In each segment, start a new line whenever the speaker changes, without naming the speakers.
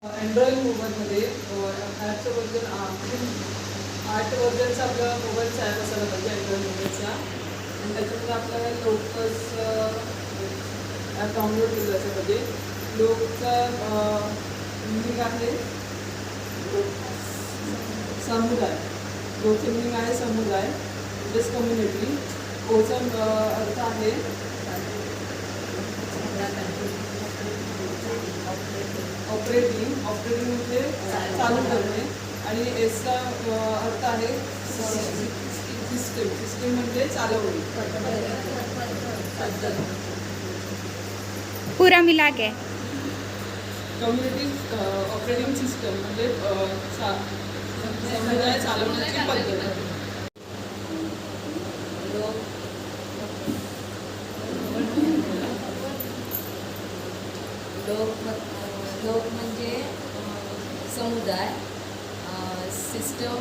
Android मोबाईलमध्ये ॲपचं version 8 वर्जनचा आपला मोबाईलचा ॲप असायला पाहिजे अँड्रॉइड मोबाईलचा. आणि त्याच्यामध्ये आपल्याला लोकस ॲप डाउनलोड केलं असं पाहिजे. लोकचा मिनिंग आहे समुदाय. लोकचं मिनिंग आहे समुदाय जस्ट कम्युनिटी. ओचा अर्थ आहे ऑपरेटिंग म्हणजे चालू करणे. आणि एसचा अर्थ आहे सिस्टीम म्हणजे चालवणे.
पूरा मिला के
कम्युनिटी ऑपरेटिंग सिस्टम म्हणजे समुदाय चालवण्याची पद्धत.
लोक म्हणजे समुदाय. सिस्टम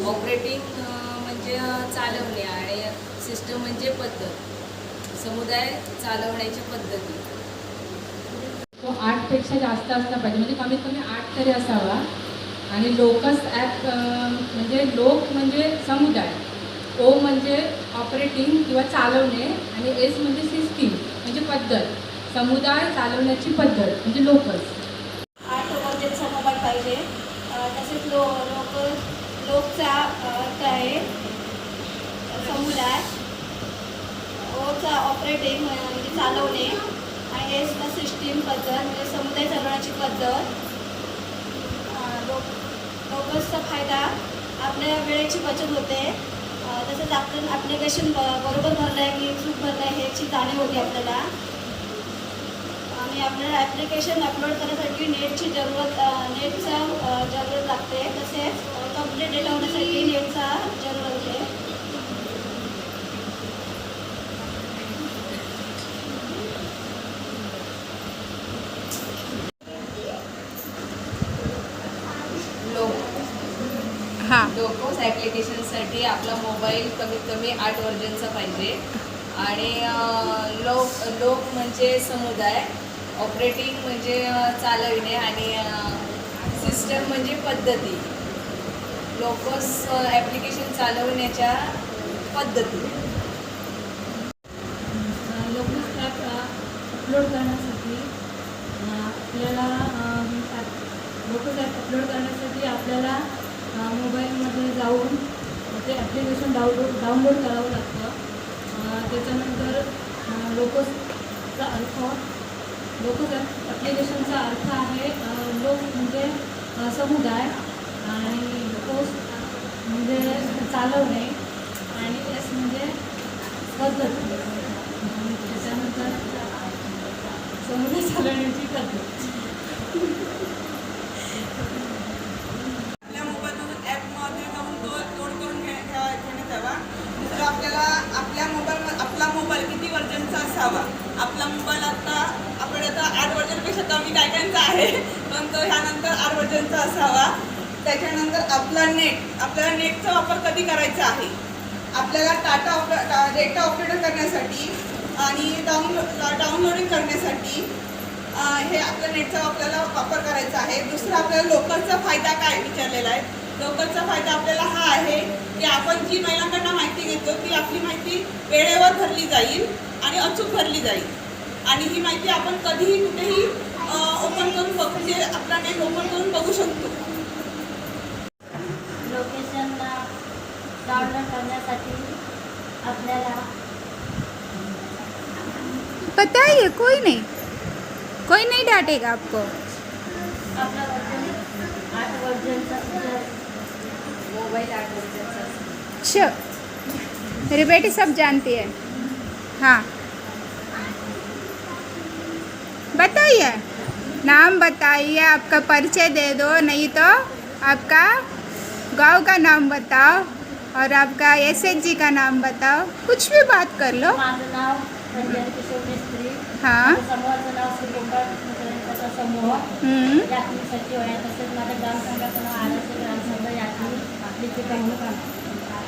ऑपरेटिंग म्हणजे चालवणे आणि सिस्टम म्हणजे पद्धत. समुदाय चालवण्याची पद्धती.
तो 8पेक्षा जास्त असला पाहिजे, म्हणजे कमीत कमी 8 तरी असावा. आणि लोकस ॲप म्हणजे लोक म्हणजे समुदाय, ओ म्हणजे ऑपरेटिंग किंवा चालवणे आणि एस म्हणजे सिस्टीम म्हणजे पद्धत. समुदाय चालवण्याची पद्धत म्हणजे लोकस.
8 वर्जनचा मोबाईल पाहिजे. तसेच लोकचा अर्थ आहे समुदाय. ओचा ऑपरेटिंग म्हणजे चालवणे आणि एसचा सिस्टीम पद्धत म्हणजे समुदाय चालवण्याची पद्धत. लोकसचा फायदा आपल्या वेळेची बचत होते. तसेच आपण ॲप्लिकेशन बरोबर भरलं आहे की चूक भरलं आहे ह्याची जाणीव होती आपल्याला. आणि आपल्याला ॲप्लिकेशन अपलोड करण्यासाठी नेटचा जरूरत लागते. तसेच कंप्लीट डेटा होण्यासाठी नेटचा जरूरत होते.
हां.
लोकोस ॲप्लिकेशनसाठी आपला मोबाईल कमीत कमी 8 वर्जनचा पाहिजे. आणि लोक म्हणजे समुदाय. ऑपरेटिंग म्हणजे चालविणे आणि सिस्टम म्हणजे पद्धती. लोकोस ॲप्लिकेशन चालवण्याच्या पद्धती.
लोकस ॲप अपलोड करण्यासाठी आपल्याला मोबाईलमध्ये जाऊन ते ॲप्लिकेशन डाउनलोड करावं लागतं. त्याच्यानंतर लोकस ॲप्लिकेशनचा अर्थ आहे लोक म्हणजे समुदाय आणि लोकस म्हणजे चालवणे आणि एस म्हणजे पद्धत. त्याच्यानंतर समुदाय चालवण्याची पद्धत.
आपल्या मोबाईलमधून ॲपमध्ये जाऊन तो लोड करून घेण्यात यावा. दुसरं आपल्याला आपला मोबाईल किती वर्जनचा असावा. आपला मोबाईल आपल्याकडे आता 8 वर्जनपेक्षा कमी काहींचा आहे, पण तो ह्यानंतर 8 वर्जनचा असावा. त्याच्यानंतर आपल्याला नेटचा वापर कधी करायचा आहे. आपल्याला डेटा ऑपरेटर करण्यासाठी आणि डाउनलोडिंग करण्यासाठी हे आपल्या नेटचा आपल्याला वापर करायचा आहे. दुसरा आपल्याला लोकलचा फायदा काय विचारलेला आहे. लोकलचा फायदा आपल्याला हा आहे की आपण जी महिलांकडून माहिती घेतो ती आपली माहिती वेळेवर भरली जाईल आणि अचूक भरली जाईल. आणि ही माहिती आपण कधीही कुठेही ओपन करून म्हणजे आपला नेट ओपन करून बघू शकतो.
लोकेशनला डाउनलोड करण्यासाठी आपल्याला
बताइए. कोई नहीं डांटेगा आपको.
आपला वर्जन 8 वर्जनचा
मोबाईल 8 वर्जनचा.
अच्छा, मेरी बेटी सब जानती है. हाँ, बताइए. नाम बताइए, आपका परिचय दे दो, नहीं तो आपका गांव का नाम बताओ और आपका एसएचजी का नाम बताओ. कुछ भी बात कर लो.
माझं नाव संजय किशोर मिस्त्री.
हाँ.
समूहाचं नाव श्री गोपाळ समूह यात्मी सचिव आहे. तसेच माझ्या ग्रामसंघाचं नाव आदर्श ग्रामसंघ यात्मी आपली ती प्रमुख आहे.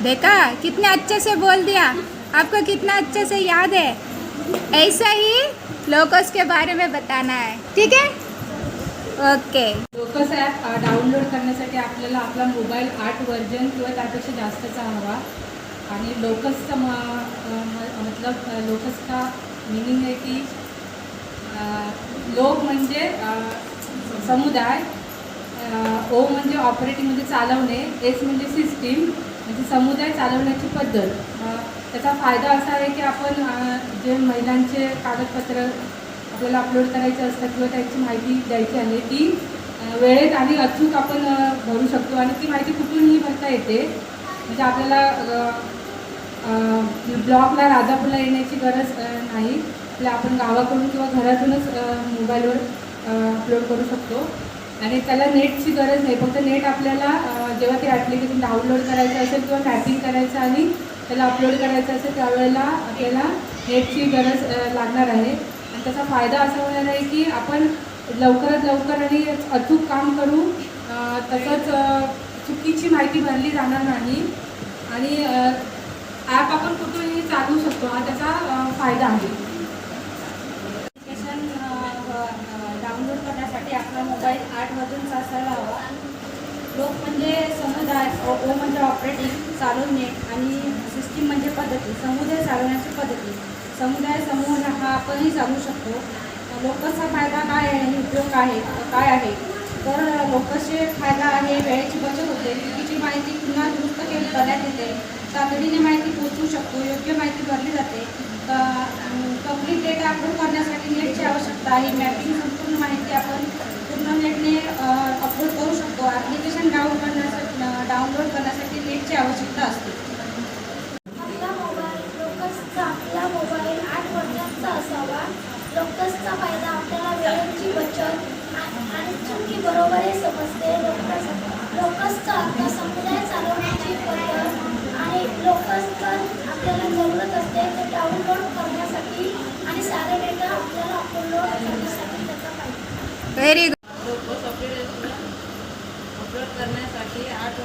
देखा कितने अच्छे से बोल दिया. आपको कितना अच्छे से याद है. ऐसा ही लोकोस के बारे में बताना है. ठीक है. ओके.
लोकस ॲप डाउनलोड करण्यासाठी आपल्याला आपला मोबाईल 8 वर्जन किंवा त्यापेक्षा जास्तचा हवा. आणि लोकसचा मतलब लोकस का मीनिंग आहे की लोक म्हणजे समुदाय, ओ म्हणजे ऑपरेटिंग म्हणजे चालवणे, एस म्हणजे सिस्टीम म्हणजे समुदाय चालवण्याची पद्धत. त्याचा फायदा असा आहे की आपण जे महिलांचे कागदपत्र आपल्याला अपलोड करायचे असतात किंवा त्याची माहिती द्यायची आहे ती वेळेत आणि अचूक आपण भरू शकतो. आणि ती माहिती कुठूनही भरता येते. म्हणजे आपल्याला ब्लॉकला राजापूरला येण्याची गरज नाही. आपण गावाकडून किंवा घरातूनच मोबाईलवर अपलोड करू शकतो. आणि त्याला नेटची गरज नाही. फक्त नेट आपल्याला जेव्हा ते ॲप्लिकेशन डाउनलोड करायचं असेल किंवा मॅपिंग करायचं आणि त्याला अपलोड करायचं असेल त्यावेळेला आपल्याला नेटची गरज लागणार आहे. आणि त्याचा फायदा असा होणार आहे की आपण लवकरात लवकर आणि अचूक काम करू. तसंच चुकीची माहिती भरली जाणार नाही. आणि ॲप आपण कुठूनही चालवू शकतो. हा त्याचा फायदा आहे.
ॲप्लिकेशन डाउनलोड करण्यासाठी आपला मोबाईल 8 वर्जनचा असायला हवा. लोक म्हणजे समुदाय, ओ म्हणजे ऑपरेटिंग चालवणे आणि सिस्टीम म्हणजे पद्धती, समुदाय चालवण्याची पद्धती. समुदाय समूह हा आपणही चालवू शकतो. लोकसचा फायदा काय आहे, उपयोग काय आहे तर लोकसचे फायदा आहे वेळेची बचत होते, चुकीची माहिती पुन्हा दुरुस्त करण्यात येते, तातडीने माहिती पोहोचवू शकतो, योग्य माहिती भरली जाते. कंप्लीट डेटा अपलोड करण्यासाठी नेटची आवश्यकता आहे. मॅपिंग संपूर्ण माहिती आपण पूर्ण नेटने अपलोड करू शकतो. ॲप्लिकेशन डाउनलोड करण्यासाठी नेटची आवश्यकता असते.
आपला मोबाईल 8 वर्जनचा असावा. लोकसचा फायदा आपल्याला वेळेची बचत आणि चुकी बरोबर समजते. लोकसचा अर्थ समुदाय चालवण्याची पद्धत आणि लोकसचा आपल्याला जरूरत असते ते डाउनलोड करण्यासाठी आणि सारे डेटा आपल्याला अपलोड करण्यासाठी त्याचा फायदा.
Very good.
लोकस अपलोड करण्यासाठी 8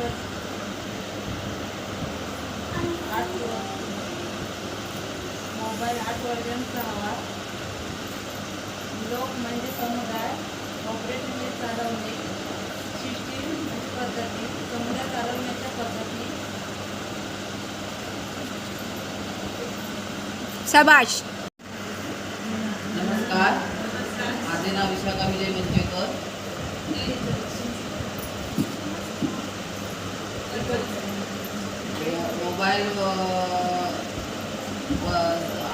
मोबाईल 8 वर्जनचा हवा. लोक म्हणजे समुदाय, ऑपरेटिंग म्हणजे चालवणे, सिस्टीम म्हणजे पद्धती, समुदाय चालवण्याच्या पद्धती.
शाबाश.
नमस्कार, माझे नाव विशाखा विजय मंचेकर. मोबाईल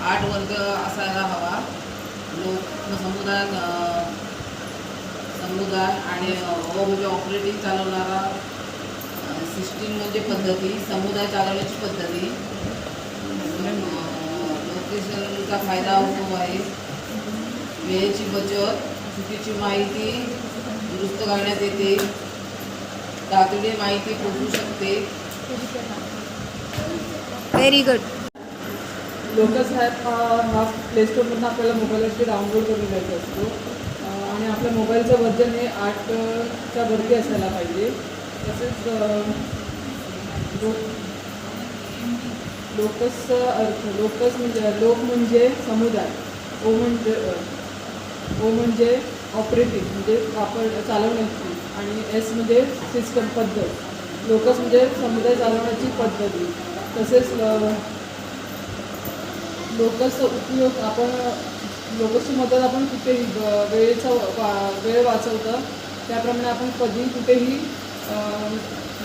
8 वर्ग असायला हवा. लोक समुदाय आणि म्हणजे ऑपरेटिंग चालवणारा, सिस्टीम म्हणजे पद्धती, समुदाय चालवण्याची पद्धती. लोकेशनचा फायदा होतो आहे. वेळेची बचत, चुकीची माहिती दुरुस्त करण्यात येते, तातडीने माहिती पोहोचू शकते.
Very good.
लोकस ॲप हा प्ले स्टोअरमधून आपल्याला मोबाईलवरती डाउनलोड करून घ्यायचा असतो. आणि आपल्या मोबाईलचं वर्जन हे 8च्या वरती असायला पाहिजे. तसेच लोकसचा अर्थ, लोकस म्हणजे लोक म्हणजे समुदाय, ओ म्हणजे ऑपरेटिंग म्हणजे चालवण्याची आणि एस म्हणजे सिस्टम पद्धत. लोकस म्हणजे समुदाय चालवण्याची पद्धती. तसेच लोकसचा उपयोग लोकसची मदत आपण कुठेही वेळ वाचवतं. त्याप्रमाणे आपण कधी कुठेही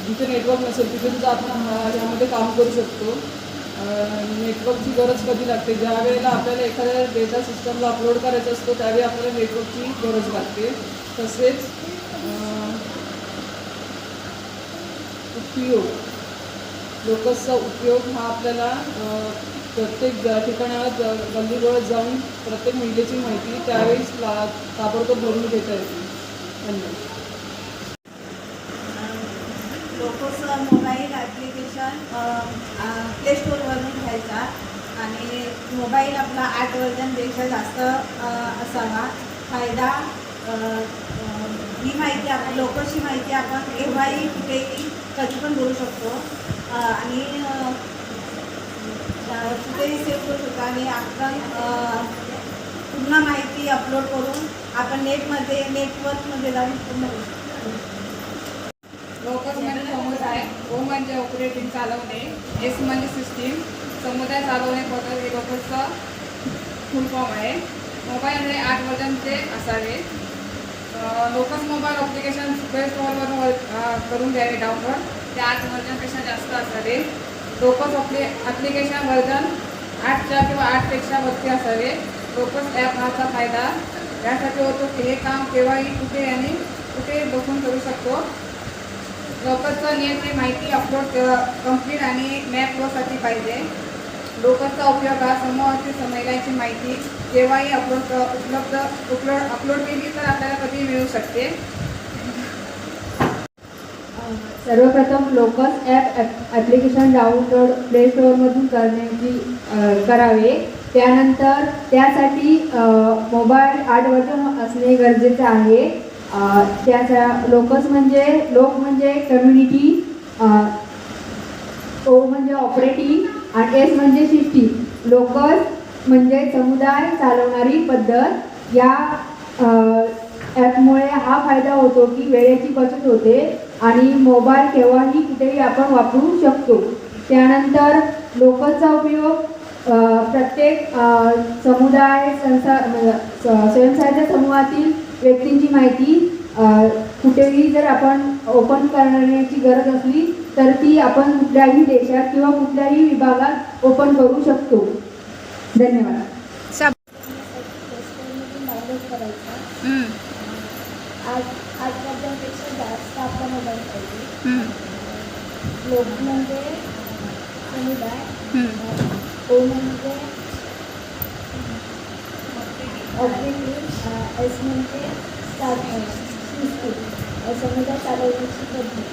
जिथे नेटवर्क नसेल तिथे सुद्धा आपण ह्यामध्ये काम करू शकतो. नेटवर्कची गरज कधी लागते, ज्या वेळेला आपल्याला एखाद्या डेटा सिस्टमला अपलोड करायचा असतो त्यावेळी आपल्याला नेटवर्कची गरज लागते. तसेच उपयोग, लोकसचा उपयोग हा आपल्याला प्रत्येक ठिकाणाला गल्लीगोळात जाऊन प्रत्येक महिलेची माहिती त्यावेळेस ताबडतोब भरून घेता येते. धन्यवाद.
लोकस मोबाईल ॲप्लिकेशन प्ले स्टोअरवरून घ्यायचा आणि मोबाईल आपला 8 वर्जनपेक्षा जास्त असावा. फायदा, ही माहिती आपण लोकसची माहिती आपण केव्हाही कुठेही कधी पण बोलू शकतो आणि कुठेही सेव्ह करू शकतो आणि आपण पुन्हा माहिती अपलोड करून आपण नेटवर्कमध्ये जाऊन पूर्ण करू शकतो.
लोकस म्हणजे समुदाय, ओ म्हणजे ऑपरेटिंग चालवणे, एस म्हणजे सिस्टीम, समुदाय चालवणे पद्धत हे लोकसचं फुल फॉर्म आहे. मोबाईलमध्ये 8 वर्जनचे असावे. लोकस मोबाईल ॲप्लिकेशन प्ले स्टोअरवरून करून घ्यावे डाउनलोड. ते 8 वर्जनपेक्षा जास्त असावे. लोकस ॲप्लिकेशन वर्जन 8च्या किंवा 8पेक्षा वरती असावे. लोकस ॲप हाचा फायदा यासाठी होतो की हे काम केव्हाही कुठे आणि कुठे बसून करू शकतो. लोकसचं नियमित माहिती अपलोड कंप्लीट आणि मॅप फ्लोसाठी पाहिजे. लोकसचा उपयोग हा समूहातील महिलांची माहिती केव्हाही अपलोड केली तर आपल्याला कधी मिळू शकते.
सर्वप्रथम लोकस ॲप्लिकेशन डाउनलोड प्ले स्टोअरमधून करावे. त्यानंतर त्यासाठी मोबाईल 8 वर्जन असणे गरजेचे आहे. त्याचा लोकस म्हणजे लोक म्हणजे कम्युनिटी, ओ म्हणजे ऑपरेटिंग आणि एस म्हणजे सिस्टीम. लोकस म्हणजे समुदाय चालवणारी पद्धत. या ॲपमुळे हा फायदा होतो की वेळेची बचत होते आणि मोबाईल केव्हाही कुठेही आपण वापरू शकतो. त्यानंतर लोकसचा उपयोग प्रत्येक समुदाय स्वयंसहाय्यता समूहातील व्यक्तींची माहिती कुठेही जर आपण ओपन करण्याची गरज असली तर ती आपण कुठल्याही देशात किंवा कुठल्याही विभागात ओपन करू शकतो. धन्यवाद.
डाउनलोड करायचा. 8 वर्जनपेक्षा जास्त आपला मोबाईल पाहिजे. लोक म्हणजे समुदाय, ओ म्हणजे ऑपरेटिंग, एस म्हणजे समुदाय चालवण्याची पद्धत.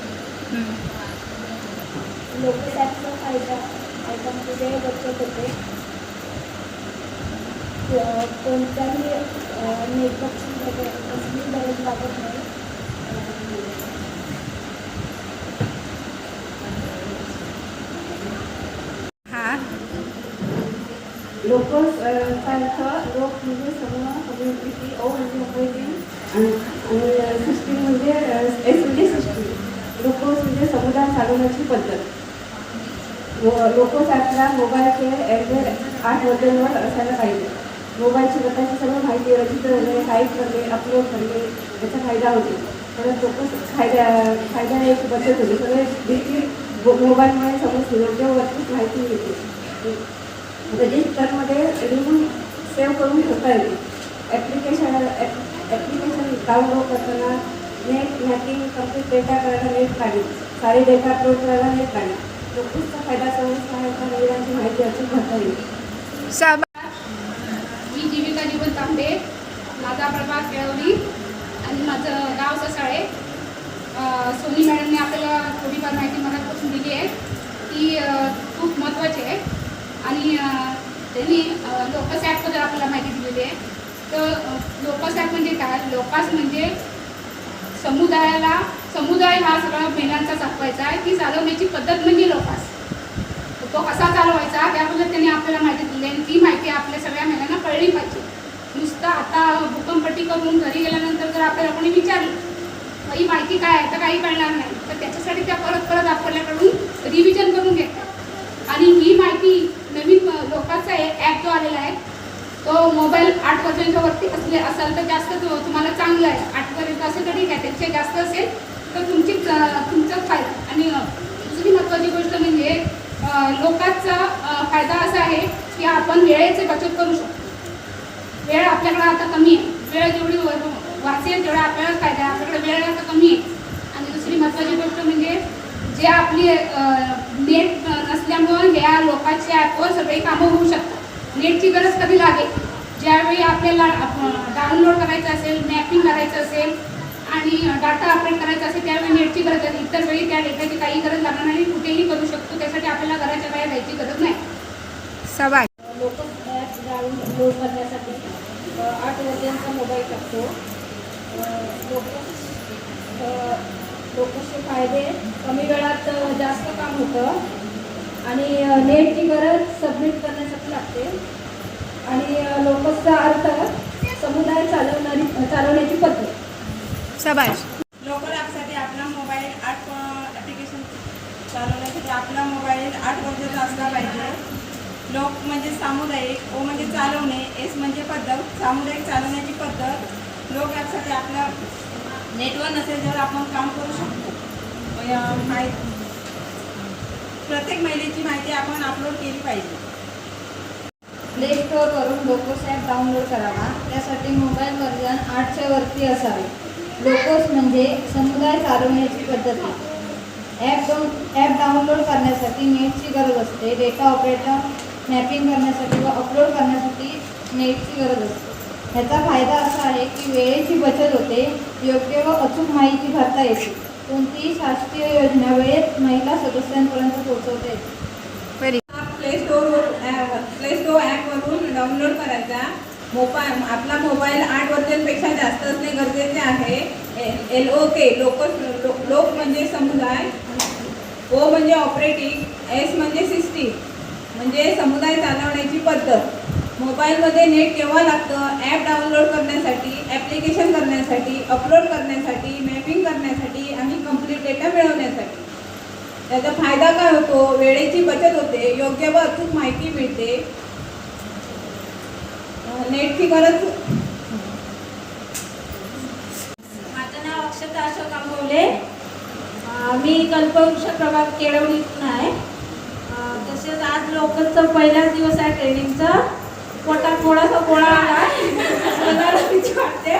लोकस ॲपचा फायद्यामध्ये वेळ बचत होते. कोणत्याही नेटवर्कची कसली गरज लागत नाही.
लोकस अर्थ लोक म्हणजे समूह, कम्युनिटी, ओ म्हणजे ऑपरेटिंग आणि सिस्टीम म्हणजे एस म्हणजे सिस्टीम. लोकस म्हणजे समुदाय चालवण्याची पद्धत. लोकस ॲपला मोबाईलचे ॲड्रेस 8 वर्जनवर असायला पाहिजे. मोबाईलची स्वतःची सर्व माहिती रजिस्टर करणे, टाईप करणे, अपलोड करणे याचा फायदा होतो. परत लोकस फायदा एक बचत होते. सगळे देखील मोबाईलमुळे समजते योग्य वरतीच माहिती मिळते. रजिस्टरमध्ये लिहून सेव्ह करून ठेवता येते. ॲप्लिकेशन डाउनलोड करताना नेट मॅपिंग, कम्प्लीट डेटा करायला नेट लागेल. सारे डेटा अपलोड करायला नेट लागेल. लोकसचा फायदा सहायता महिलांची माहिती अचूक भरता येईल.
मी जीविका जीवन तांबे, माझा प्रभाग केळवली आणि माझं गाव ससाळे. सोनी मॅडमने आपल्याला थोडीफार माहिती मनापासून दिली आहे. ती खूप महत्त्वाची आहे आणि त्यांनी लोकस ॲपबद्दल आपल्याला माहिती दिलेली आहे. तर लोकस ॲप म्हणजे काय? लोकस म्हणजे समुदाय हा सगळा महिलांचा चालवायचा आहे. ती चालवण्याची पद्धत म्हणजे लोकस. तो कसा चालवायचा त्याबद्दल त्यांनी आपल्याला माहिती दिली आणि ती माहिती आपल्या सगळ्या महिलांना कळली पाहिजे. नुसतं आता भूकंपट्टी करून घरी गेल्यानंतर जर आपल्याला कोणी विचारलं ही माहिती काय आहे तर काही कळणार नाही. तर त्याच्यासाठी त्या परत आपल्याकडून रिव्हिजन करून घेतात आणि ही माहिती नवीन लोकांचा ॲप जो आलेला आहे तो मोबाईल 8 वर्षांच्या वरती असेल तर जास्त तुम्हाला चांगलं आहे. 8 पर्यंत असेल तर ठीक आहे, त्याच्या जास्त असेल तर तुमचाच फायदा. आणि दुसरी महत्त्वाची गोष्ट म्हणजे लोकांचा फायदा असा आहे की आपण वेळेची बचत करू शकतो. वेळ आपल्याकडे आता कमी आहे. वेळ जेवढी वाचेल तेवढा आपल्यालाच फायदा आहे. आपल्याकडे वेळ आता कमी आहे. आणि दुसरी महत्त्वाची गोष्ट म्हणजे जे आपली नेट नसल्यामुळं या लोकांच्या ॲपवर सगळी कामं होऊ शकतात. नेटची गरज कधी लागेल? ज्यावेळी आपल्याला डाउनलोड करायचं असेल, मॅपिंग करायचं असेल आणि डाटा अपडेट करायचा असेल त्यावेळी नेटची गरज आहे. इतर वेळी त्या डेटाची काही गरज लागणार नाही. कुठेही करू शकतो. त्यासाठी आपल्याला घराच्या बाहेर जायची गरज नाही. लोकस ॲप डाउनलोड करण्यासाठी 8 वर्षांचा मोबाईल लागतो. लोकसचे फायदे कमी वेळात जास्त काम होतं आणि नेटची गरज सबमिट करण्यासाठी लागते. आणि लोकसचा अर्थ समुदाय चालवण्याची पद्धत.
शाबाश.
लोकल ॲपसाठी आपला मोबाईल 8 ॲप्लिकेशन चालवण्यासाठी आपला मोबाईल 8 वर्जनचा असला पाहिजे. लोक म्हणजे सामुदायिक, ओ म्हणजे चालवणे, एस म्हणजे पद्धत, सामुदायिक चालवण्याची पद्धत. लोक ॲपसाठी आपला नेटवर्क नसेल तर आपण काम करू शकतो. प्रत्येक महिलेची माहिती आपण अपलोड केली पाहिजे.
प्ले स्टोअरवरून लोकोस ॲप डाउनलोड करावा. त्यासाठी मोबाईल वर्जन 8च्या वरती असावे. लोकोस म्हणजे समुदाय चालवण्याची पद्धती. ॲप डाउनलोड करण्यासाठी नेटची गरज असते. डेटा ऑपरेटर मॅपिंग करण्यासाठी व अपलोड करण्यासाठी नेटची गरज असते. ह्याचा फायदा असा आहे की वेळेची बचत होते, योग्य व अचूक माहिती भरता येते. कोणतीही शासकीय योजना वेळेत महिला सदस्यांपर्यंत पोहोचवता येते.
प्ले स्टोअर ॲपवरून डाउनलोड करायचा. आपला मोबाईल 8 वर्जनपेक्षा जास्त असणे गरजेचे आहे. LOK लोक म्हणजे समुदाय, O म्हणजे ऑपरेटिंग, S म्हणजे सिस्टीम म्हणजे समुदाय चालवण्याची पद्धत. मोबाईलमध्ये नेट केव्हा लागतं? ॲप डाउनलोड करण्यासाठी, ॲप्लिकेशन करण्यासाठी, अपलोड करण्यासाठी, मॅपिंग करण्यासाठी आणि कंप्लीट डेटा मिळवण्यासाठी. त्याचा फायदा काय होतो? वेळेची बचत होते, योग्य व अचूक माहिती मिळते. नेटची गरज.
माझं नाव अक्षता अशोक आंबवले. मी कल्पवृक्ष प्रभाग केळवणीतून आहे. तसेच आज लोकलचं पहिलाच दिवस आहे ट्रेनिंगचं. पोटात थोडासा गोळा आला वाटते,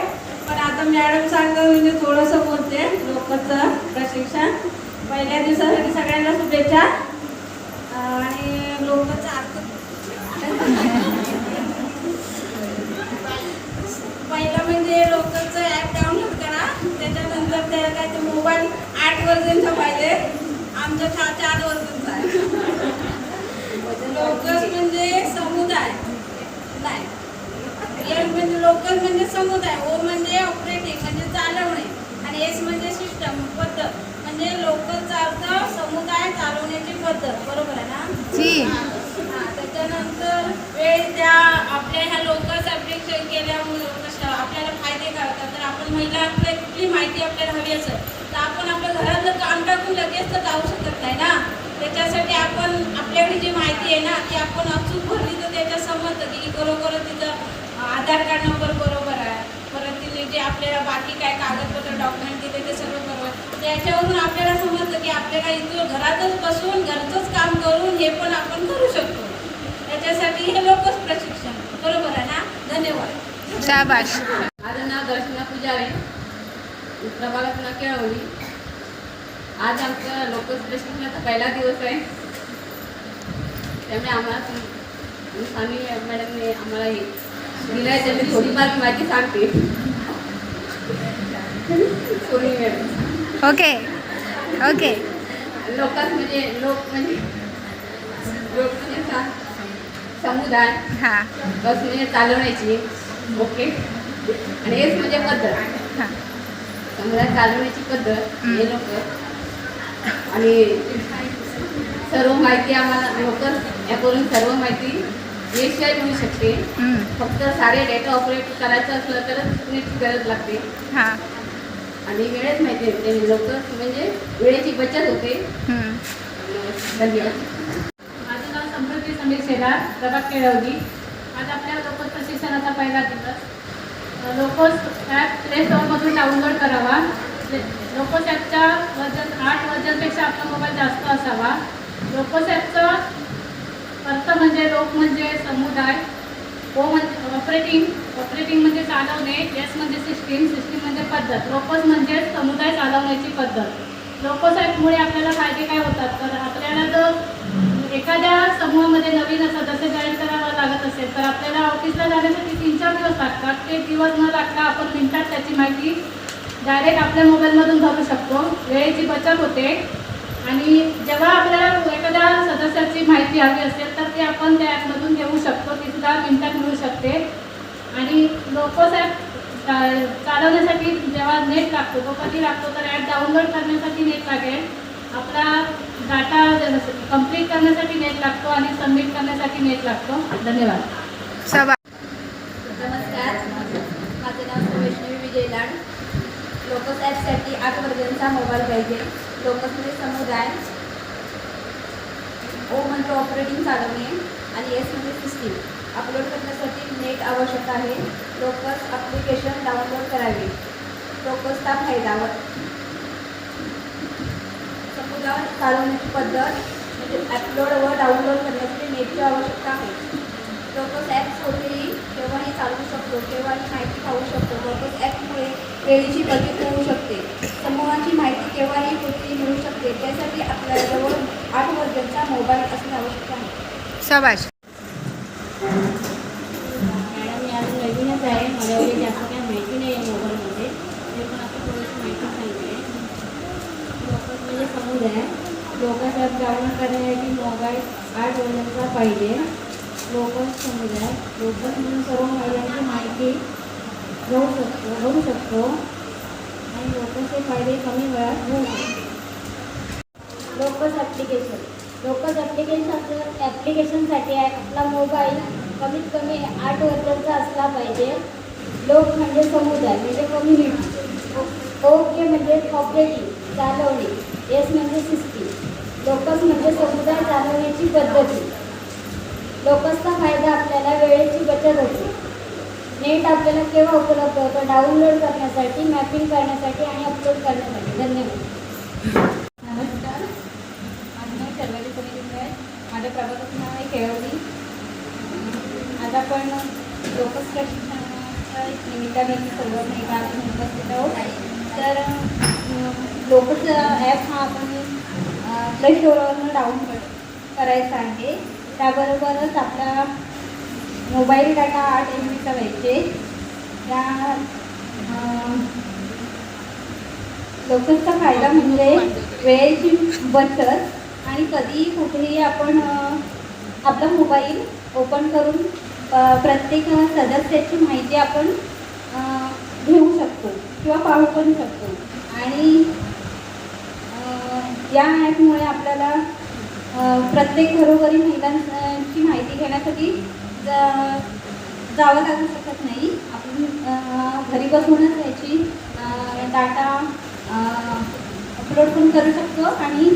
पण आता मॅडम सांगतो म्हणजे थोडंसं बोलते. लोकलचं प्रशिक्षण पहिल्या दिवसासाठी सगळ्यांना शुभेच्छा. आणि लोकलचा अर्थ पहिलं म्हणजे लोकलचं ॲप डाउनलोड करा. त्याच्यानंतर त्याला काय ते मोबाईल 8 वर्जनचा पाहिजे. आमचा 4 वर्जनचा आहे. लोकल म्हणजे समुदाय नाही, एल म्हणजे लोकल म्हणजे समुदाय, ओ म्हणजे ऑपरेटिंग म्हणजे चालवणे आणि एस म्हणजे सिस्टम पद्धत. म्हणजे लोकलचा अर्थ समुदाय चालवण्याची पद्धत. बरोबर आहे ना? त्याच्यानंतर वेळ द्या. आपल्या ह्या लोकल्स ॲप्लिकेशन केल्यामुळे कसं आपल्याला फायदे काय होतात? तर आपण महिला आपल्या कुठली माहिती आपल्याला हवी असेल तर आपण आपल्या घरातलं काम टाकून लगेच तर जाऊ शकत नाही ना. त्याच्यासाठी आपण आपल्याकडे जी माहिती आहे ना ती आपण अचूक भरली तर त्याच्या समजतं की बरोबर तिथं आधार कार्ड नंबर बरोबर आहे, परत तिने जे आपल्याला बाकी काय कागदपत्र डॉक्युमेंट दिले ते सगळं बरोबर. त्याच्यावरून आपल्याला समजतं की आपल्याला इथं घरातच बसून घरचंच काम करून हे पण आपण करू शकतो. त्याच्यासाठी हे लोकच प्रशिक्षण. बरोबर आहे ना? धन्यवाद.
शाबाश.
माझं नाव दर्शना पुजारी, प्रभागात केळवली. आज आमचा लोकल प्रशिक्षणाचा पहिला दिवस आहे. त्यामुळे आम्हाला स्वामी मॅडमने आम्हाला दिलं आहे. त्याची थोडीफार माहिती सांगते. Soni madam.
Okay okay.
Local म्हणजे समुदाय,
हां
बस म्हणजे चालवण्याची. ओके. आणि एस म्हणजे पद्धत.
हां
समुदाय चालवण्याची पद्धत हे लोक. आणि सर्व माहिती आम्हाला लोकल ॲपवरून सर्व माहिती वेबशिवाय मिळू शकते. फक्त सारे डेटा ऑपरेट करायचं असलं तरच नेटची गरज लागते.
हां
आणि वेळेत माहिती होते. लोकल म्हणजे वेळेची बचत होते. धन्यवाद.
माझं नाव समृद्धी समीर शेलार, प्रभाग केळवली. आज आपल्या लोकल प्रशिक्षणाचा पहिला दिवस. लोकोस ॲप प्ले स्टोअरमधून डाउनलोड करावा. लोकोस ॲपच्या 8 वर्जनपेक्षा आपला मोबाईल जास्त असावा. लोकोस ॲपचा अर्थ म्हणजे लोक म्हणजे समुदाय, ओ म्हणजे ऑपरेटिंग म्हणजे चालवणे, एस म्हणजे सिस्टीम म्हणजे पद्धत. लोकोस म्हणजे समुदाय चालवण्याची पद्धत. लोकोस ॲपमुळे आपल्याला फायदे काय होतात? तर आपल्याला जर एखाद्या समूहामध्ये नवीन सदस्य जॉईन करावा लागत असेल तर आपल्याला ऑफिसला जाण्यासाठी 3-4 दिवस लागतात. ते दिवस न लागता आपण मिनिटात त्याची माहिती डायरेक्ट आपल्या मोबाईलमधून भरू शकतो. वेळेची बचत होते. आणि जेव्हा आपल्याला एखाद्या सदस्याची माहिती हवी असेल तर ती आपण त्या ॲपमधून घेऊ शकतो. ती सुद्धा मिनिटात मिळू शकते. आणि लोकोस ॲप चालवण्यासाठी जेव्हा नेट लागतो तो कधी लागतो? तर ॲप डाउनलोड करण्यासाठी नेट लागेल. आपला डाटा कंप्लीट करण्यासाठी नेट लागतो आणि सबमिट करण्यासाठी नेट लागतो. धन्यवाद.
शाबाश.
नमस्कार.
ॲपसाठी 8 वर्जनचा मोबाईल पाहिजे. लोकस म्हणजे समुदाय, ओ म्हणजे ऑपरेटिंग चालवणे आणि एस म्हणजे सिस्टीम. अपलोड करण्यासाठी नेट आवश्यक आहे. लोकस ॲप्लिकेशन डाउनलोड करावे. लोकसचा फायदा समुदाय चालवण्याची पद्धत म्हणजे अपलोड व डाउनलोड करण्यासाठी नेटची आवश्यकता आहे. लोकस ॲप्स कोठेही केव्हाही चालवू शकतो, केव्हाही माहिती पाहू शकतो. लोकस ॲपमुळे वेळेची बचत होऊ शकते. समूहाची माहिती केव्हाही कुठेही मिळू शकते. त्यासाठी आपल्याजवळ 8 वर्जनचा मोबाईल असणे आवश्यक आहे.
शाबाश.
मॅडम मी अजून नवीनच आहे, मला एवढी जास्त काही माहिती नाही आहे मोबाईलमध्ये, ते पण आता थोडीशी माहिती सांगते. लोकस म्हणजे समुदाय. लोकस ॲप डाउनलोड करण्यासाठी मोबाईल 8 वर्जनचा पाहिजे. लोकस समुदाय. लोकस म्हणून सर्व महिलांची माहिती भरू शकतो आणि लोकसचे फायदे कमी वेळात होऊ शकतो.
Locus application. लोकस ॲप्लिकेशनसाठी आपला मोबाईल कमीत कमी 8 वर्जनचा असला पाहिजे. लोक म्हणजे समुदाय म्हणजे कम्युनिटी. ओके म्हणजे ऑपरेटिंग चालवणे. एस म्हणजे सिस्टीम. लोकस म्हणजे समुदाय चालवण्याची पद्धती. लोकसचा फायदा आपल्याला वेळेची बचत होते. नेट आपल्याला केव्हा उपलब्ध होतं? डाउनलोड करण्यासाठी, मॅपिंग करण्यासाठी आणि अपलोड करण्यासाठी. धन्यवाद.
नमस्कार, माझं नाव शर्वरी पुणे आहे. माझ्या प्रभागाचं नाव आहे केळवली. आज आपण लोकस प्रशिक्षणाच्या निमित्ताने सर्व महिला उपस्थित आहोत. तर लोकस ॲप हा आपण प्ले स्टोअरवरून डाउनलोड करायचा आहे. त्याबरोबरच आपला मोबाईल डाटा 8 MBचा पाहिजे. या लोकसचा फायदा म्हणजे वेळेची बचत आणि कधीही कुठेही आपण आपला मोबाईल ओपन करून प्रत्येक सदस्याची माहिती आपण घेऊ शकतो किंवा पाहू पण शकतो. आणि या ॲपमुळे आपल्याला प्रत्येक घरोघरी महिलांची माहिती घेण्यासाठी जावं लागू शकत नाही. आपण घरी बसूनच याची डाटा अपलोड पण करू शकतो आणि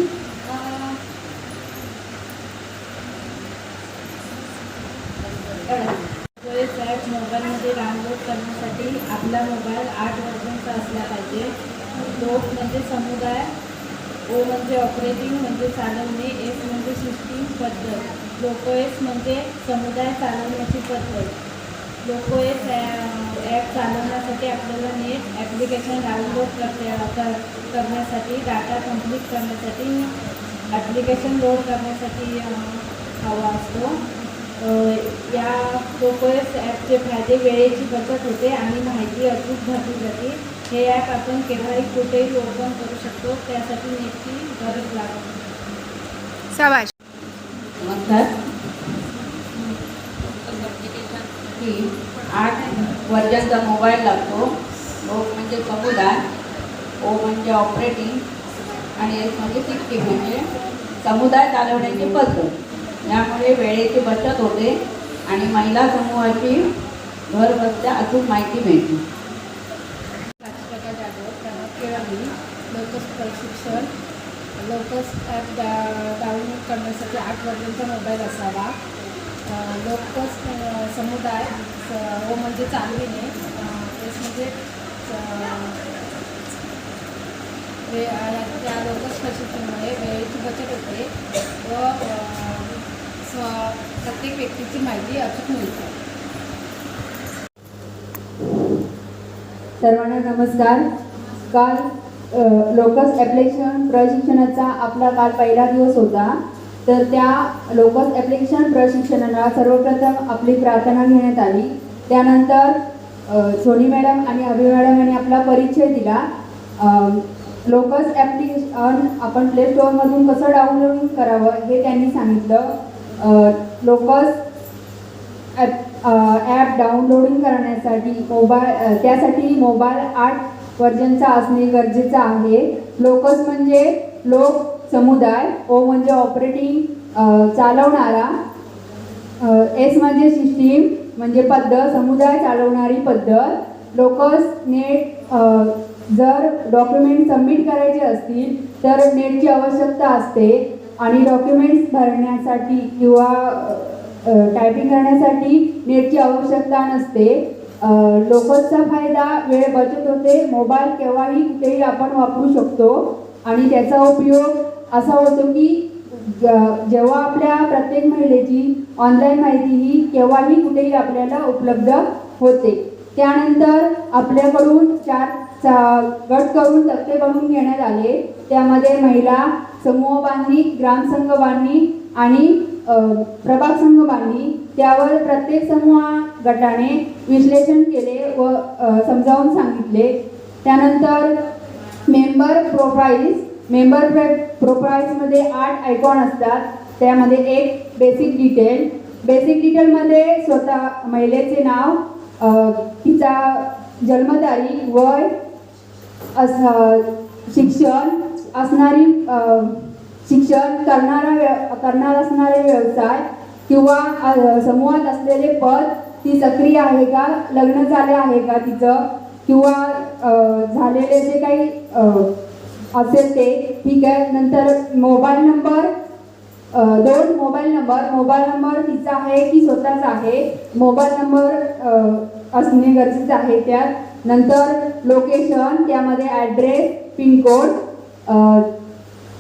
ॲप मोबाईलमध्ये डाउनलोड करण्यासाठी आपला मोबाईल 8 वर्जनचा असला पाहिजे. लोक म्हणजे समुदाय, ओ म्हणजे ऑपरेटिंग म्हणजे चालवणे, एस म्हणजे सिस्टीम पद्धत. लोकोएस म्हणजे समुदाय चालवण्याची पद्धत. लोकोएस ॲप चालवण्यासाठी आपल्याला नेट ॲप्लिकेशन डाउनलोड करण्यासाठी, डाटा कंप्लीट करण्यासाठी, ॲप्लिकेशन लोड करण्यासाठी हवा असतो. या लोकोएस ॲपचे फायदे वेळेची बचत होते आणि माहिती अचूक भरली जाते. हे ॲप आपण केव्हाही कुठेही ओपन करू शकतो, त्यासाठी नेटची गरज लागत नाही.
शाबाश.
नमस्कार. की 8 वर्जनचा मोबाईल लागतो. लोक म्हणजे समुदाय, ओ म्हणजे ऑपरेटिंग आणि एस म्हणजे सिस्टीम म्हणजे समुदाय चालवण्याची पद्धत. यामुळे वेळेची बचत होते आणि महिला समूहाची घर बसल्या अचूक माहिती मिळते.
राजप्रकाश जाधव, प्रभाग केळवली. लोकस प्रशिक्षण. लोकस ॲप डाउनलोड करण्यासाठी 8 वर्जनचा मोबाईल असावा. लोकस समुदाय, ओ म्हणजे चालविणे, एस म्हणजे त्या लोकस प्रशिक्षणामुळे वेळेची बचत होते व प्रत्येक व्यक्तीची माहिती अचूक मिळते.
सर्वांना नमस्कार. काल लोकस ॲप्लिकेशन प्रशिक्षणाचा आपला काल पहिला दिवस होता. तर त्या लोकस ॲप्लिकेशन प्रशिक्षणाला सर्वप्रथम आपली प्रार्थना घेण्यात आली. त्यानंतर सोनी मॅडम आणि अभि मॅडम यांनी आपला परिचय दिला. लोकस ॲप्लिकेशन आपण प्ले स्टोअरमधून कसं डाउनलोड करावं हे त्यांनी सांगितलं. लोकस ॲप डाउनलोडिंग करण्यासाठी त्यासाठी मोबाईल 8 वर्जनचा असणे गरजेचं आहे. लोकस म्हणजे लोक समुदाय, ओ म्हणजे ऑपरेटिंग चालवणारा, एस म्हणजे सिस्टीम म्हणजे पद्धत, समुदाय चालवणारी पद्धत. लोकस नेट जर डॉक्युमेंट सबमिट करायचे असतील तर नेटची आवश्यकता असते आणि डॉक्युमेंट्स भरण्यासाठी किंवा टायपिंग करण्यासाठी नेटची आवश्यकता नसते. लोकसचा फायदा, वेळ बचत होते, मोबाईल केव्हाही कुठेही आपण वापरू शकतो आणि त्याचा उपयोग असा होतो की जेव्हा आपल्या प्रत्येक महिलेची ऑनलाईन माहिती ही केव्हाही कुठेही आपल्याला उपलब्ध होते. त्यानंतर आपल्याकडून 4 गट करून तक्ते बनवून घेण्यात आले. त्यामध्ये महिला समूह बांधणी, ग्रामसंघ बांधणी आणि प्रभाग संघ बांधणी. त्यावर प्रत्येक समूह गटाने विश्लेषण केले व समजावून सांगितले. त्यानंतर मेंबर प्रोफाईल्समध्ये 8 आयकॉन असतात. त्यामध्ये एक बेसिक डिटेलमध्ये स्वतः महिलेचे नाव, तिचा जन्मतारीख, वय, शिक्षण करणार असणारे व्यवसाय किंवा समूहात असलेले पद, ती सक्रिय आहे का, लग्न झाले आहे का तिचं, किंवा झालेले जे काही असेल ते ठीक आहे. नंतर मोबाईल नंबर, 2 मोबाईल नंबर तिचा आहे की स्वतःचा आहे, मोबाईल नंबर असणे गरजेचं आहे त्यात. नंतर लोकेशन, त्यामध्ये ॲड्रेस, पिनकोड,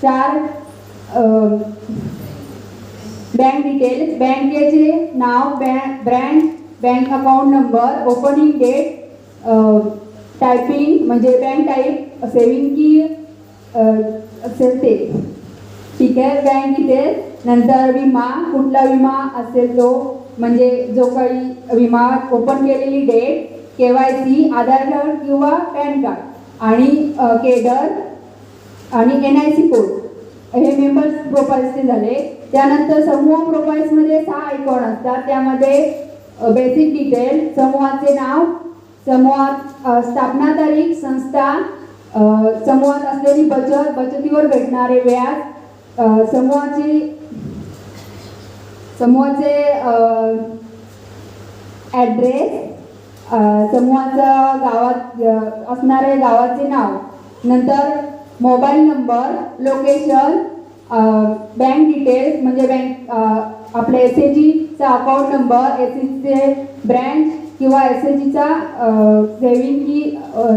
4 बँक डिटेल्स, बँकेचे नाव, branch, bank account number, opening date, typing म्हणजे बँक टाईप, सेविंग की असेल ते ठीक आहे, बँक डिटेल्स. नंतर विमा, कुठला विमा असेल तो, म्हणजे जो काही विमा ओपन केलेली डेट, KYC, आधार कार्ड किंवा पॅन कार्ड आणि केडर आणि NIC कोड. हे मेंबर्स प्रोफाईल्सचे झाले. त्यानंतर समूह प्रोफाईल्समध्ये 6 आयकॉन असतात. त्यामध्ये बेसिक डिटेल, समूहाचे नाव, समूहात स्थापना तारीख, संस्था, समूहात असलेली बचतीवर भेटणारे व्याज, समूहाचे ॲड्रेस, समूहाचं गावात असणारे गावाचे नाव, नंतर mobile number, location, bank details म्हणजे बँक आपल्या SHGचा अकाउंट नंबर, SHGचे ब्रँच किंवा SHGचा सेविंग की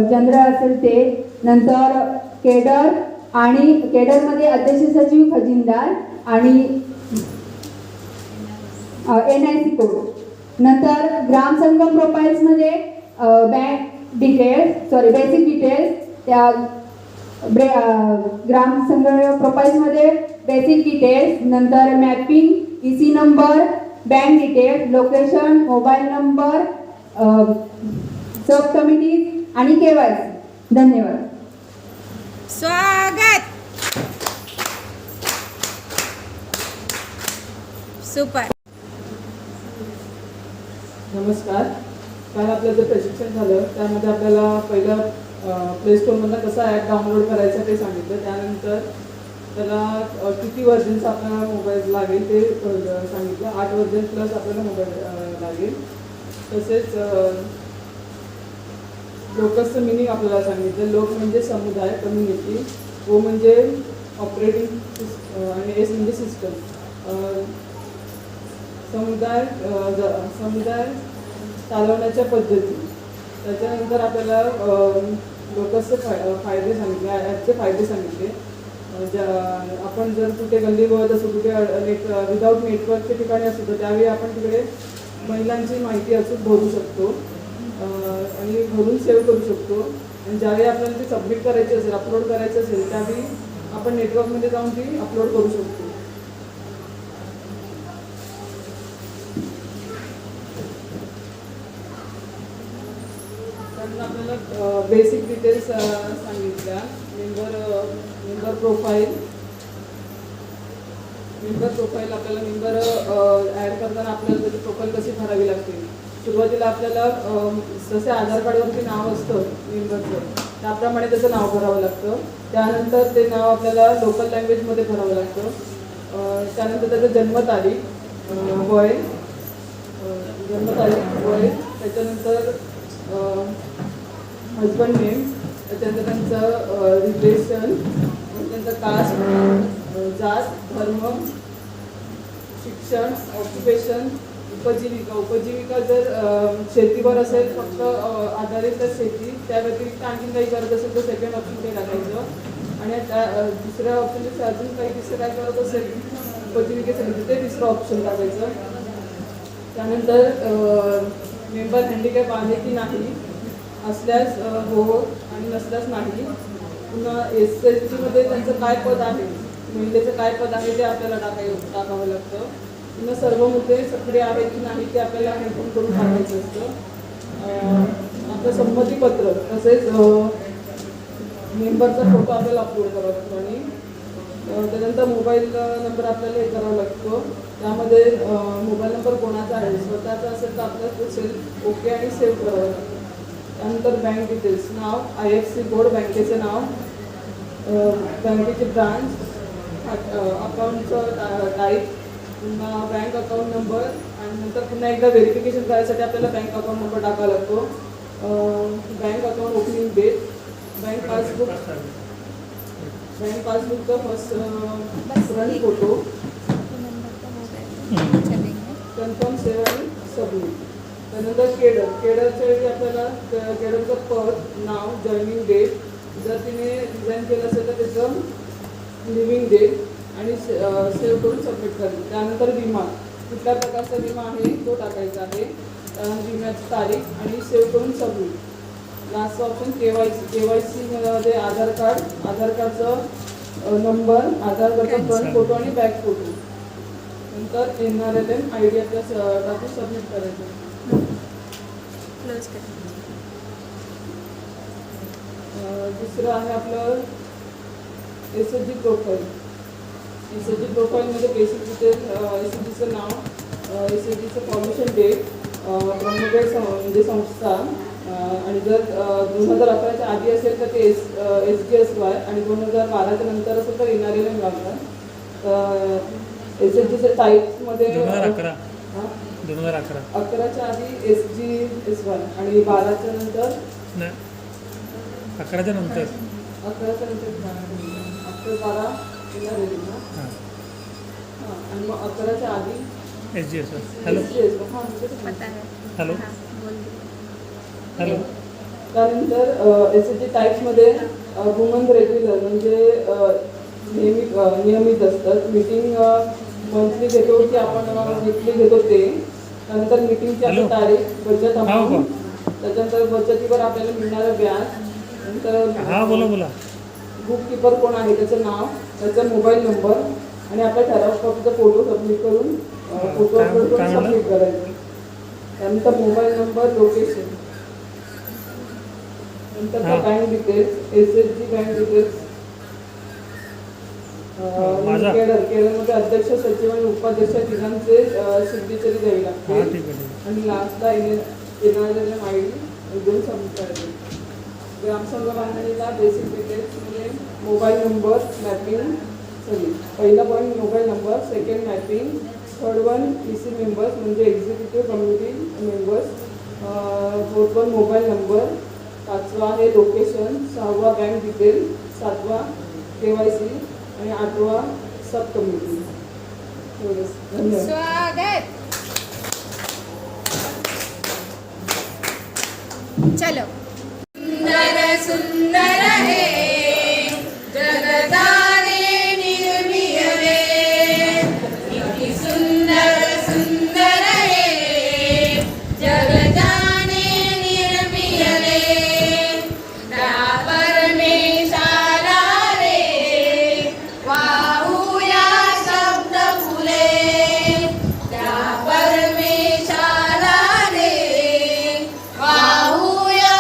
जनरल असेल ते. नंतर केडर आणि केडरमध्ये अध्यक्ष, सचिव, खजिनदार आणि NIC कोड. नंतर ग्रामसंघ प्रोफाईल्समध्ये बेसिक डिटेल्स, त्या ग्रामसंघ प्रोफाईल्समध्ये बेसिक डिटेल्स, नंतर mapping, EC number, bank details, location, mobile number, sub committees आणि KYC. धन्यवाद.
स्वागत. सुपर.
नमस्कार. काल आपलं जे प्रशिक्षण झालं त्यामध्ये आपल्याला पहिलं प्ले स्टोअरमधनं कसा ॲप डाउनलोड करायचं ते सांगितलं. त्यानंतर त्याला किती व्हर्जन्स आपल्याला मोबाईल लागेल ते सांगितलं. 8 व्हर्जन प्लस आपल्याला मोबाईल लागेल. तसेच लोकसचं मिनिंग आपल्याला सांगितलं. लोक म्हणजे समुदाय, कम्युनिटी, ओ म्हणजे ऑपरेटिंग आणि S म्हणजे सिस्टम. समुदाय चालवण्याच्या पद्धती. त्याच्यानंतर आपल्याला लोकसचे फायदे सांगितले, ॲपचे फायदे सांगितले. आपण जर कुठे गल्ली बोलत असू, कुठे विदाऊट नेटवर्कच्या ठिकाणी असू तर त्यावेळी आपण तिकडे महिलांची माहिती अचूक भरू शकतो आणि भरून सेव्ह करू शकतो. आणि ज्यावेळी आपल्याला ती सबमिट करायची असेल, अपलोड करायची असेल, त्यावेळी आपण नेटवर्कमध्ये जाऊन ती अपलोड करू शकतो. त्यानंतर आपल्याला बेसिक डिटेल्स सांगितल्या. मेंबर प्रोफाईल आपल्याला मेंबर ॲड करताना आपल्याला त्याची प्रोफाईल कशी भरावी लागते. सुरुवातीला आपल्याला जसे आधार कार्डवरती नाव असतं मेंबरचं त्याप्रमाणे त्याचं नाव भरावं लागतं. त्यानंतर ते नाव आपल्याला लोकल लँग्वेजमध्ये भरावं लागतं. त्यानंतर त्याचं जन्मतारीख, वय, त्याच्यानंतर हजबंड नेम, त्याच्यानंतर त्यांचं रिलेशन, त्यांचं कास्ट, जात, धर्म, शिक्षण, ऑक्युपेशन, उपजीविका जर शेतीवर असेल फक्त आधारित तर शेती, त्या व्यतिरिक्त आणखीन काही करत असेल तर सेकंड ऑप्शन ते टाकायचं. आणि दुसऱ्या ऑप्शन अजून काही दुसरं काय करत असेल उपजीविकेसाठी ते तिसरं ऑप्शन टाकायचं. त्यानंतर मेंबर हँडिकॅप आहे की नाही, असल्यास हो आणि नसल्यास नाही. पुन्हा SHGमध्ये त्यांचं काय पद आहे, महिलेचं काय पद आहे ते आपल्याला टाकावं लागतं. पुन्हा सर्व मुद्दे सक्रिय आहेत की नाही ते आपल्याला कन्फर्म करून टाकायचं असतं. आपलं संमतीपत्र तसेच मेंबरचा फोटो आपल्याला अपलोड करावा लागतो. आणि त्यानंतर मोबाईल नंबर आपल्याला हे करावा लागतो. त्यामध्ये मोबाईल नंबर कोणाचा आहे, स्वतःचा असेल तर आपल्याला तो सेल्फ ओके आणि सेव्ह करावा लागतो. त्यानंतर बँक डिटेल्स, नाव, IFSC कोड, बँकेचे नाव, बँकेची ब्रांच, अकाउंटचं टाईप, पुन्हा बँक अकाउंट नंबर. आणि नंतर पुन्हा एकदा व्हेरिफिकेशन करायसाठी आपल्याला बँक अकाउंट नंबर टाकावा लागतो. Bank account opening date, bank पासबुकचा फ्रंट फोटो, कन्फर्म सेव्ह आणि सबमिट. त्यानंतर केडरच्या वेळी आपल्याला केडरचं पद, नाव, जॉईनिंग डेट, जर तिने रिझाईन केलं असेल तर त्याचं लिव्हिंग डेट आणि सेव्ह करून सबमिट करायचं. त्यानंतर विमा, कुठल्या प्रकारचा विमा आहे तो टाकायचा आहे, विम्याची तारीख आणि सेव्ह करून सबमिट. लास्ट ऑप्शन KYC मध्ये आधार कार्डचं नंबर, आधार कार्डचा फ्रंट फोटो आणि बॅक फोटो. नंतर NRLM ID आपल्या टाकून सबमिट करायचं. दुसरं आहे आपलं SHG प्रोफाईल. SHG प्रोफाईलमध्ये बेसिक डिटेल, SHGचं नाव, SHGचं फॉर्मेशन डेट, प्रमोटेड म्हणजे संस्था. आणि जर 2011च्या आधी असेल तर ते SGSY आणि 2012च्या नंतर असेल तर NRLM लागतात. SHGच्या टाईप्समध्ये 2011च्या आधी SGSY आणि 12च्या नंतर
11च्या नंतर
12 NRLM ना. आणि मग 11च्या आधी
SGSY. Hello hello.
त्यानंतर SHG टाईप्समध्ये वुमन रेग्युलर म्हणजे नियमित असतात. मीटिंग मंथली घेतो की आपण वीकली घेतो ते. त्यानंतर मीटिंगची आपली तारीख, बचत अमाऊंट, त्याच्यानंतर बचतीवर आपल्याला मिळणारं व्याज. नंतर
बोला
बुककीपर कोण आहे त्याचं नाव, त्याचा मोबाईल नंबर आणि आपल्या ठराविक कॉपीचा फोटो सबमिट करून फोटो अपलोड करून सबमिट करायचं. त्यानंतर मोबाईल नंबर, लोकेशन. नंतर bank details, SHG bank details. केडरमध्ये अध्यक्ष, सचिव आणि उपाध्यक्ष तिघांचे सिग्नेचरी द्यावी लागते. आणि लास्टला NRLM ID देऊन सबमिट करायचे. ग्रामसंघ बांधणीला बेसिक डिटेल्स म्हणजे मोबाईल नंबर, मॅपिंग सगळी. पहिला point mobile number, second mapping, third one EC members म्हणजे executive committee members, fourth one mobile number, पाचवा आहे लोकेशन, सहावा बँक डिटेल, सातवा KYC आणि आठवा सब कमिटी. धन्यवाद.
स्वागत. चलो. सुंदर सुंदर है जगदाने निर्मियले, किती सुंदर सुंदर है जगदाने निर्मियले. त्या परमेशाला रे वाहूया शब्द फुले, त्या परमेशाला रे वाहूया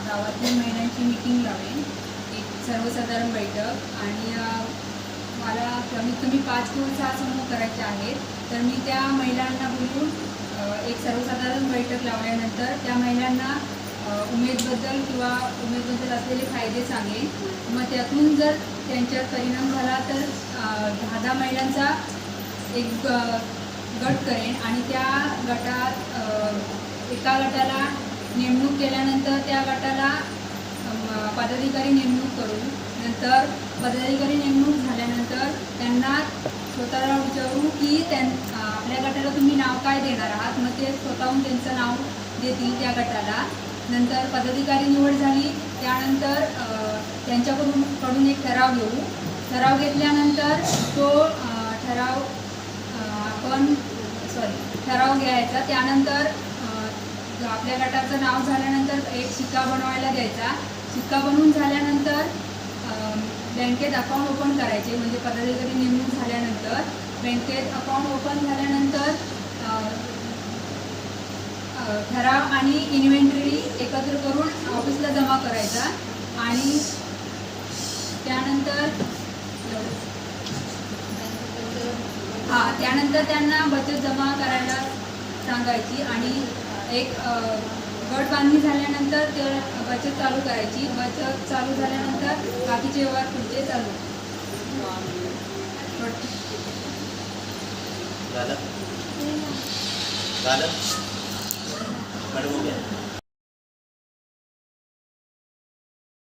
गावातील महिलांची मीटिंग लावेन, एक सर्वसाधारण बैठक, आणि मला कमीत कमी 5 किंवा 6 समूह करायचे आहेत. तर मी त्या महिलांना बोलून एक सर्वसाधारण बैठक लावल्यानंतर त्या महिलांना उमेदबद्दल असलेले फायदे सांगेन. मग त्यातून जर त्यांच्यात परिणाम झाला तर 10 महिलांचा एक गट करेन आणि त्या गटात एका गटाला नेमणूक केल्यानंतर त्या गटाला पदाधिकारी नेमणूक करून नंतर पदाधिकारी नेमणूक झाल्यानंतर त्यांना स्वतःला विचारू की आपल्या गटाला तुम्ही नाव काय देणार आहात. मग ते स्वतःहून त्यांचं नाव देतील त्या गटाला. नंतर पदाधिकारी निवड झाली त्यानंतर त्यांच्याकडून एक ठराव घेऊ. ठराव घेतल्यानंतर तो ठराव घ्यायचा. त्यानंतर आपल्या गटाचं नाव झाल्यानंतर एक शिक्का बनवायला द्यायचा. शिक्का बनवून झाल्यानंतर बँकेत अकाउंट ओपन करायचे. म्हणजे पदाधिकारी नेमणूक झाल्यानंतर बँकेत अकाउंट ओपन झाल्यानंतर ठराव आणि इन्व्हेंटरी एकत्र करून ऑफिसला जमा करायचा. आणि त्यानंतर त्यांना बचत जमा करायला सांगायची. आणि एक गट बांधणी झाल्यानंतर ते बचत चालू करायची. बचत चालू झाल्यानंतर बाकीचे व्यवहार पुढचे चालू.
मॅडम